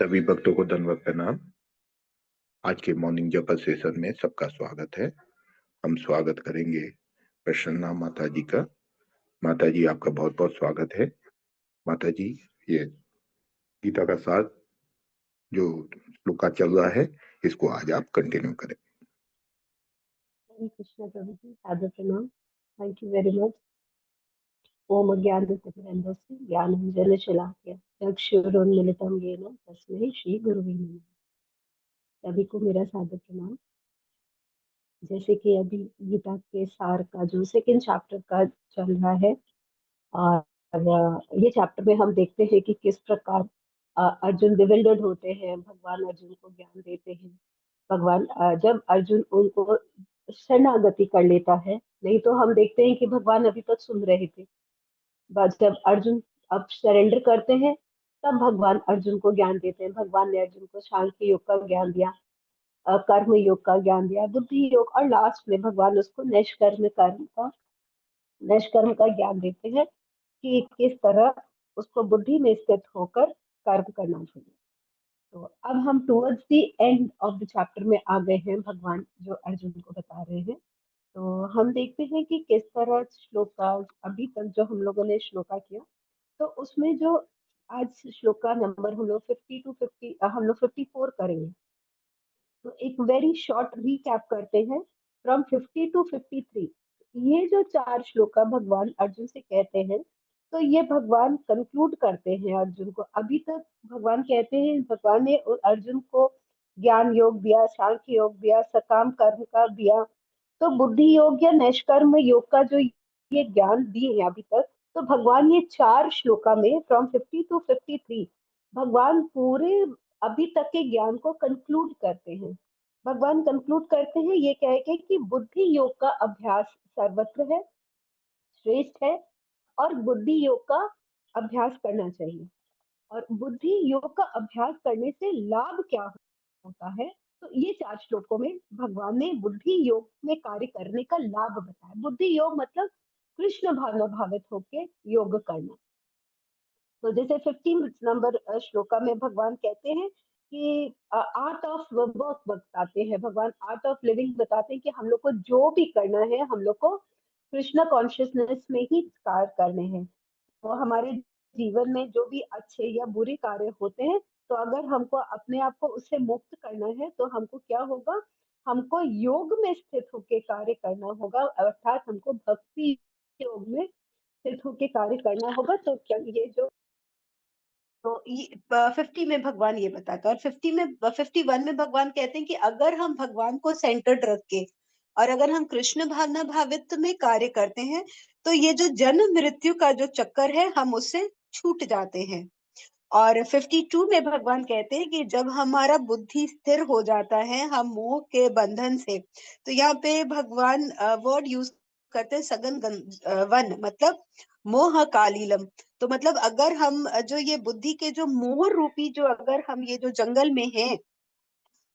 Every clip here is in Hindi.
सभी भक्तों को दंडवत प्रणाम। आज के मॉर्निंग जपा सेशन में सबका स्वागत है। हम स्वागत करेंगे प्रसन्ना माता जी का। माता जी आपका बहुत बहुत स्वागत है। माता जी, ये गीता का साथ जो श्लोका चल रहा है इसको आज आप कंटिन्यू करें। हरे कृष्णा प्रभु जी, सादर प्रणाम। Thank you very much. ओम अज्ञानतिमिरन्धस्य ज्ञानाञ्जनशलाकया चक्षुरुन्मीलितं येन तस्मै श्री गुरुवे नमः। सभी को मेरा सादर प्रणाम। जैसे कि अभी गीता के सार का जो सेकंड चैप्टर का चल रहा है, और ये चैप्टर में हम देखते हैं कि किस प्रकार अर्जुन डिविल्डेड होते हैं। भगवान अर्जुन को ज्ञान देते हैं। भगवान जब अर्जुन उनको शरणागति कर लेता है, नहीं तो हम देखते हैं कि भगवान अभी तक सुन रहे थे, बस जब अर्जुन अब सरेंडर करते हैं तब भगवान अर्जुन को ज्ञान देते हैं। भगवान ने अर्जुन को सांख्य योग का ज्ञान दिया, कर्म योग का ज्ञान दिया, बुद्धि योग, और लास्ट में भगवान उसको निष्कर्म का ज्ञान देते हैं कि किस तरह उसको बुद्धि में स्थित होकर कर्म करना चाहिए। तो अब हम towards the end of the chapter में आ गए हैं। भगवान जो अर्जुन को बता रहे हैं, तो हम देखते हैं कि किस तरह श्लोका, अभी तक जो हम लोगों ने श्लोका किया, तो उसमें जो आज श्लोका नंबर हम लोग 50 टू 50, हम लोग 54 करेंगे। तो एक वेरी शॉर्ट रीकैप करते हैं फ्रॉम 50 टू 53। ये जो चार श्लोका भगवान अर्जुन से कहते हैं, तो ये भगवान कंक्लूड करते हैं अर्जुन को। अभी तक भगवान कहते हैं, भगवान ने अर्जुन को ज्ञान योग दिया, सांख्य योग दिया, सकाम कर्म का दिया, तो बुद्धि योग या निष्कर्म योग का जो ये ज्ञान दिए हैं अभी तक, तो भगवान ये चार श्लोका में फ्रॉम 50 टू 53 भगवान पूरे अभी तक के ज्ञान को कंक्लूड करते हैं। भगवान कंक्लूड करते हैं ये कह के कि बुद्धि योग का अभ्यास सर्वत्र है, श्रेष्ठ है, और बुद्धि योग का अभ्यास करना चाहिए। और बुद्धि योग का अभ्यास करने से लाभ क्या होता है, तो ये चार श्लोकों में भगवान ने बुद्धि योग में कार्य करने का लाभ बताया। बुद्धि योग मतलब कृष्ण भावना भावित होकर योग करना। तो जैसे 15 नंबर श्लोका में भगवान कहते हैं कि आर्ट ऑफ वर्क बताते हैं, भगवान आर्ट ऑफ लिविंग बताते हैं कि हम लोग को जो भी करना है, हम लोग को कृष्णा कॉन्शियसनेस में ही कार्य करने हैं। तो हमारे जीवन में जो भी अच्छे या बुरे कार्य होते हैं, तो अगर हमको अपने आप को उससे मुक्त करना है, तो हमको क्या होगा, हमको योग में स्थित होकर कार्य करना होगा, अर्थात हमको भक्ति योग में स्थित होकर कार्य करना होगा। तो क्या ये जो, तो ये 50 में भगवान ये बताता है, और 51 में भगवान कहते हैं कि अगर हम भगवान को सेंटर्ड रख के और अगर हम कृष्ण भावना भावित्व में कार्य करते हैं, तो ये जो जन्म मृत्यु का जो चक्कर है, हम उससे छूट जाते हैं। और 52 में भगवान कहते हैं कि जब हमारा बुद्धि स्थिर हो जाता है, हम मोह के बंधन से, तो यहाँ पे भगवान वर्ड यूज करते हैं सगन वन, मतलब मोह कालीलम। तो मतलब अगर हम जो ये बुद्धि के जो मोह रूपी जो, अगर हम ये जो जंगल में हैं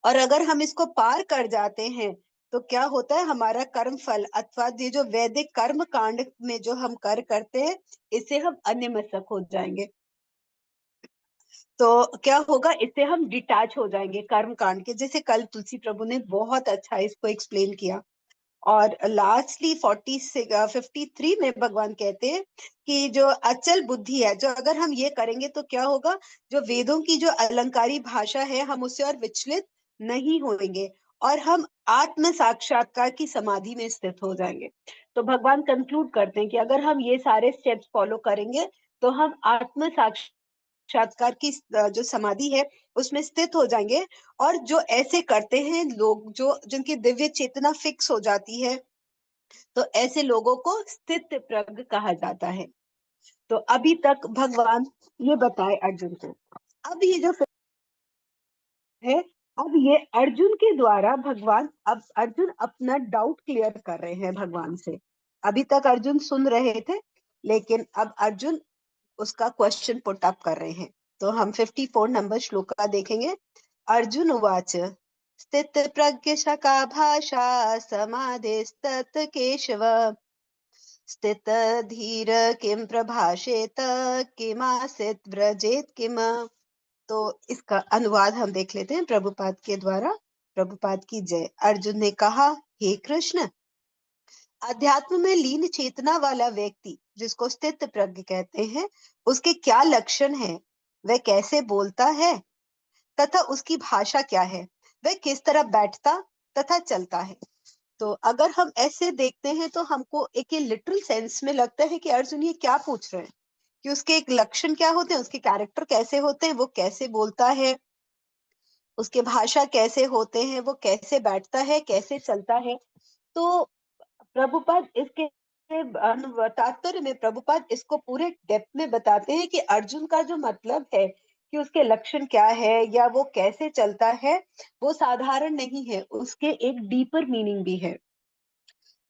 और अगर हम इसको पार कर जाते हैं, तो क्या होता है, हमारा कर्म फल अथवा ये जो वैदिक कर्म कांड में जो हम कर करते हैं, इससे हम अन्यमनस्क हो जाएंगे। तो क्या होगा, इससे हम डिटैच हो जाएंगे कर्म कांड के, जैसे कल तुलसी प्रभु ने बहुत अच्छा इसको एक्सप्लेन किया। और लास्टली 53 में भगवान कहते हैं कि जो अचल बुद्धि है, जो अगर हम ये करेंगे तो क्या होगा, जो वेदों की जो अलंकारी भाषा है, हम उससे और विचलित नहीं होंगे और हम आत्म साक्षात्कार की समाधि में स्थित हो जाएंगे। तो भगवान कंक्लूड करते हैं कि अगर हम ये सारे स्टेप्स फॉलो करेंगे, तो हम आत्म साक्षात्कार की जो समाधि है उसमें स्थित हो जाएंगे। और जो ऐसे करते हैं लोग, जो जिनकी दिव्य चेतना फिक्स हो जाती है, तो ऐसे लोगों को स्थित प्रज्ञ कहा जाता है। तो अभी तक भगवान ये बताए अर्जुन को। अब ये जो है, अब ये अर्जुन के द्वारा भगवान, अब अर्जुन अपना डाउट क्लियर कर रहे हैं भगवान से। अभी तक अर्जुन सुन रहे थे, लेकिन अब अर्जुन उसका क्वेश्चन पुट अप कर रहे हैं। तो हम 54 नंबर श्लोक का देखेंगे। अर्जुन उवाच स्थित प्रज्ञ शका भाषा समाधिस्तत् केशव स्थित धीर किम प्रभाषेत किमासित व्रजेत किम। तो इसका अनुवाद हम देख लेते हैं प्रभुपाद के द्वारा। प्रभुपाद की जय। अर्जुन ने कहा, हे कृष्ण, अध्यात्म में लीन चेतना वाला व्यक्ति, जिसको स्थित प्रज्ञ कहते हैं, उसके क्या लक्षण है? वह कैसे बोलता है तथा उसकी भाषा क्या है? वह किस तरह बैठता तथा चलता है? तो अगर हम ऐसे देखते हैं तो हमको एक ये लिटरल सेंस में लगता है कि अर्जुन ये क्या पूछ रहे हैं, कि उसके एक लक्षण क्या होते हैं, उसके कैरेक्टर कैसे होते हैं, वो कैसे बोलता है, उसके भाषा कैसे होते हैं, वो कैसे बैठता है, कैसे चलता है। तो प्रभुपाद इसके तात्पर्य में प्रभुपाद इसको पूरे डेप्थ में बताते हैं कि अर्जुन का जो मतलब है कि उसके लक्षण क्या है या वो कैसे चलता है, वो साधारण नहीं है, उसके एक डीपर मीनिंग भी है।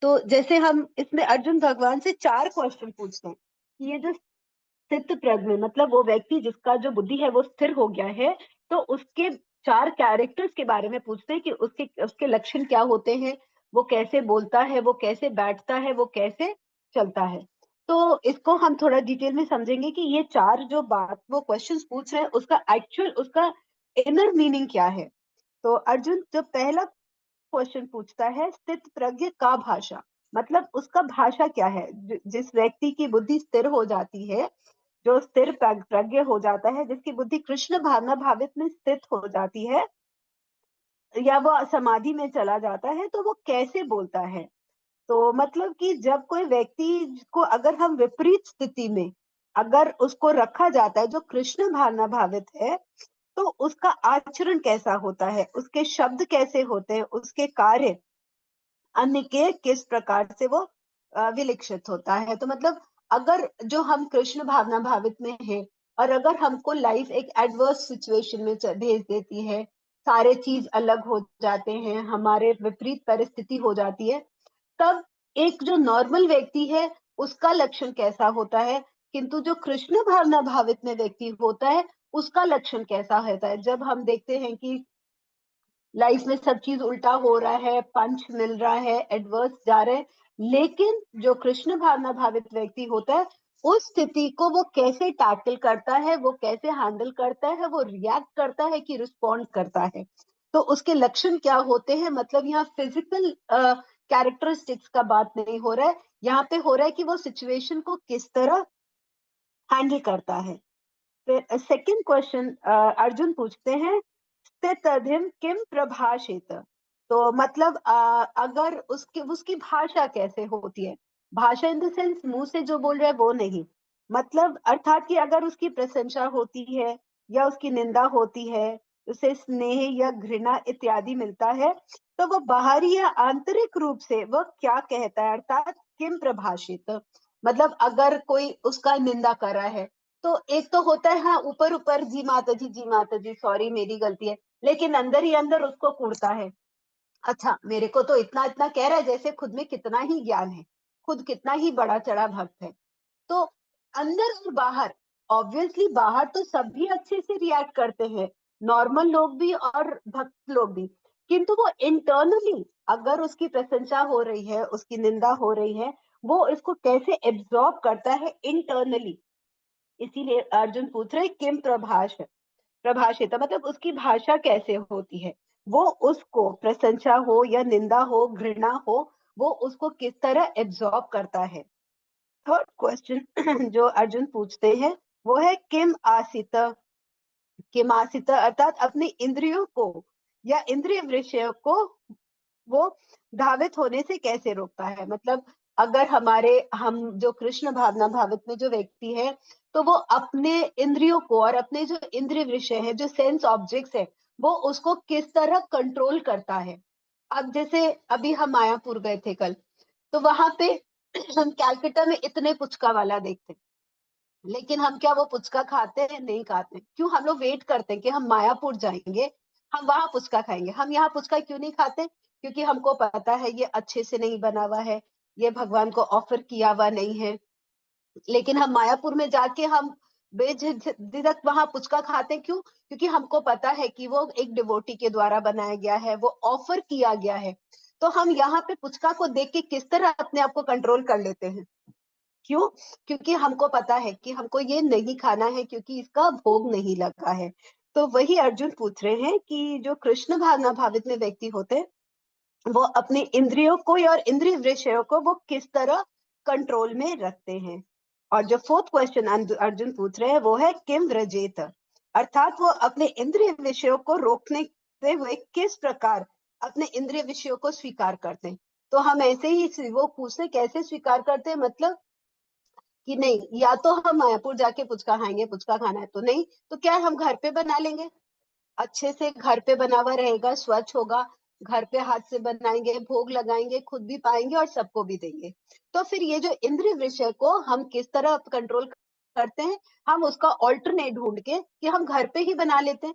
तो जैसे हम इसमें अर्जुन भगवान से 4 क्वेश्चन पूछते हैं कि ये जो स्थित प्रज्ञ मतलब वो व्यक्ति जिसका जो बुद्धि है वो स्थिर हो गया है, तो उसके 4 कैरेक्टर्स के बारे में पूछते हैं कि उसके उसके लक्षण क्या होते हैं, वो कैसे बोलता है, वो कैसे बैठता है, वो कैसे चलता है। तो इसको हम थोड़ा डिटेल में समझेंगे कि ये 4 जो बात वो क्वेश्चंस पूछ रहे हैं उसका एक्चुअल उसका इनर मीनिंग क्या है। तो अर्जुन जो पहला क्वेश्चन पूछता है, स्थित प्रज्ञ का भाषा, मतलब उसका भाषा क्या है? जिस व्यक्ति की बुद्धि स्थिर हो जाती है, जो स्थिर प्रज्ञ हो जाता है, जिसकी बुद्धि कृष्ण भावना भावित में स्थित हो जाती है या वो समाधि में चला जाता है, तो वो कैसे बोलता है? तो मतलब कि जब कोई व्यक्ति को अगर हम विपरीत स्थिति में अगर उसको रखा जाता है, जो कृष्ण भावना भावित है, तो उसका आचरण कैसा होता है, उसके शब्द कैसे होते हैं, उसके कार्य अन्य के किस प्रकार से वो विलिक्षित होता है। तो मतलब अगर जो हम कृष्ण भावना भावित में हैं और अगर हमको लाइफ एक एडवर्स सिचुएशन में भेज देती है, सारे चीज अलग हो जाते हैं, हमारे विपरीत परिस्थिति हो जाती है, तब एक जो नॉर्मल व्यक्ति है उसका लक्षण कैसा होता है, किंतु जो कृष्ण भावना भावित में व्यक्ति होता है उसका लक्षण कैसा होता है। जब हम देखते हैं कि लाइफ में सब चीज उल्टा हो रहा है, पंच मिल रहा है, एडवर्स जा रहे हैं, लेकिन जो कृष्ण भावना भावित व्यक्ति होता है उस स्थिति को वो कैसे टैकल करता है, वो कैसे हैंडल करता है, वो रिएक्ट करता है कि रिस्पॉन्ड करता है। तो उसके लक्षण क्या होते हैं, मतलब यहाँ फिजिकल कैरेक्टरिस्टिक्स का बात नहीं हो रहा है, यहाँ पे हो रहा है कि वो सिचुएशन को किस तरह हैंडल करता है। फिर सेकंड क्वेश्चन अर्जुन पूछते हैं, स्थितधिम किम प्रभाषेत। तो मतलब अगर उसकी उसकी भाषा कैसे होती है, भाषा इन द सेंस मुंह से जो बोल रहा है वो नहीं, मतलब अर्थात कि अगर उसकी प्रशंसा होती है या उसकी निंदा होती है, उसे स्नेह या घृणा इत्यादि मिलता है, तो वो बाहरी या आंतरिक रूप से वह क्या कहता है, अर्थात किम प्रभाषित। मतलब अगर कोई उसका निंदा कर रहा है, तो एक तो होता है हाँ ऊपर ऊपर जी माता जी सॉरी मेरी गलती है, लेकिन अंदर ही अंदर उसको कूटता है। अच्छा मेरे को तो इतना इतना कह रहा है, जैसे खुद में कितना ही ज्ञान है, खुद कितना ही बड़ा चढ़ा भक्त है। तो अंदर और बाहर, ऑब्वियसली बाहर तो सभी अच्छे से रिएक्ट करते हैं, नॉर्मल लोग भी और भक्त लोग भी, किंतु वो इंटरनली अगर उसकी प्रशंसा हो रही है, उसकी निंदा हो रही है, वो इसको कैसे एब्जॉर्ब करता है इंटरनली। इसीलिए अर्जुन पूछ रहे किम प्रभाषित मतलब उसकी भाषा कैसे होती है, वो उसको प्रशंसा हो या निंदा हो, घृणा हो, वो उसको किस तरह एब्जॉर्ब करता है। थर्ड क्वेश्चन जो अर्जुन पूछते हैं वो है किम आसित अर्थात अपने इंद्रियों को या इंद्रिय विषयों को वो धावित होने से कैसे रोकता है। मतलब अगर हम जो कृष्ण भावना भावित में जो व्यक्ति है, तो वो अपने इंद्रियों को और अपने जो इंद्रिय विषय है, जो सेंस ऑब्जेक्ट्स है, वो उसको किस तरह कंट्रोल करता है। अब जैसे अभी हम मायापुर गए थे कल, तो वहां पे हम कैलकाटा में इतने पुचका वाला देखते, लेकिन हम क्या वो पुचका खाते हैं? नहीं खाते। क्यों? हम लोग वेट करते हैं कि हम मायापुर जाएंगे, हम वहां पुचका खाएंगे। हम यहाँ पुचका क्यों नहीं खाते? क्योंकि हमको पता है ये अच्छे से नहीं बना हुआ है, ये भगवान को ऑफर किया हुआ नहीं है। लेकिन हम मायापुर में जाके हम बेझिझक वहां पुचका खाते हैं। क्यों? क्योंकि हमको पता है कि वो एक डिवोटी के द्वारा बनाया गया है, वो ऑफर किया गया है। तो हम यहाँ पे पुचका को देख के किस तरह अपने आप को कंट्रोल कर लेते हैं। क्यों? क्योंकि हमको पता है कि हमको ये नहीं खाना है, क्योंकि इसका भोग नहीं लगा है। तो वही अर्जुन पूछ रहे हैं कि जो कृष्ण भावना भावित में व्यक्ति होते हैं, वो अपने इंद्रियों को और इंद्रिय विषयों को वो किस तरह कंट्रोल में रखते हैं। और जो फोर्थ क्वेश्चन अर्जुन पूछ रहे हैं वो है किम व्रजेत, अर्थात वो अपने इंद्रिय विषयों को रोकने से हुए किस प्रकार अपने इंद्रिय विषयों को स्वीकार करते हैं। तो हम ऐसे ही वो पूछते कैसे स्वीकार करते हैं, मतलब कि नहीं या तो हम मायापुर जाके पुचका खाएंगे, पुचका खाना है तो नहीं, तो क्या हम घर पे बना लेंगे, अच्छे से घर पे बना हुआ रहेगा, स्वच्छ होगा, घर पे हाथ से बनाएंगे, भोग लगाएंगे, खुद भी पाएंगे और सबको भी देंगे। तो फिर ये जो इंद्रिय विषय को हम किस तरह कंट्रोल करते हैं, हम उसका ऑल्टरनेट ढूंढ के कि हम घर पे ही बना लेते हैं,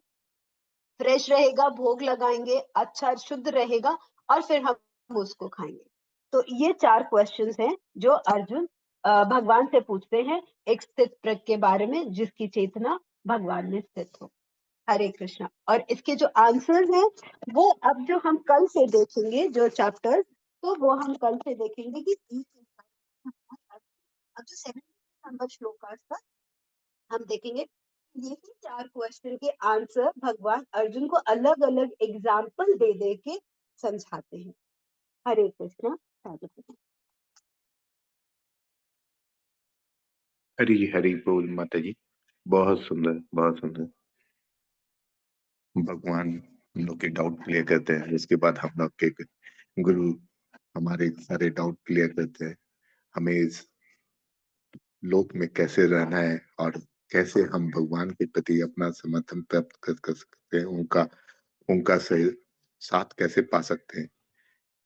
फ्रेश रहेगा, भोग लगाएंगे, अच्छा शुद्ध रहेगा और फिर हम उसको खाएंगे। तो ये 4 क्वेश्चंस हैं जो अर्जुन भगवान से पूछते हैं एक स्थित प्रज्ञ के बारे में जिसकी चेतना भगवान में स्थित हो। हरे कृष्णा। और इसके जो आंसर्स हैं वो अब जो हम कल से देखेंगे जो चैप्टर, तो वो हम कल से देखेंगे कि अब जो 70 नंबर श्लोक तक हम देखेंगे यही 4 क्वेश्चन के आंसर भगवान अर्जुन को अलग अलग एग्जाम्पल दे दे के समझाते हैं। हरे कृष्णा। राधे कृष्णा। हरी हरी बोल माता जी। बहुत सुंदर, बहुत सुंदर। भगवान हम लोग के डाउट क्लियर करते हैं, उसके बाद हम लोग के गुरु हमारे सारे डाउट क्लियर करते हैं, हमें इस लोक में कैसे रहना है और कैसे हम भगवान के प्रति अपना समर्थन प्राप्त कर सकते हैं, उनका उनका सही साथ कैसे पा सकते हैं।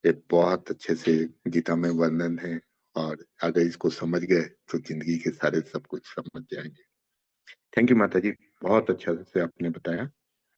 ये बहुत अच्छे से गीता में वर्णन है और अगर इसको समझ गए तो जिंदगी के सारे सब कुछ समझ जाएंगे। थैंक यू माता जी, बहुत अच्छा से आपने बताया।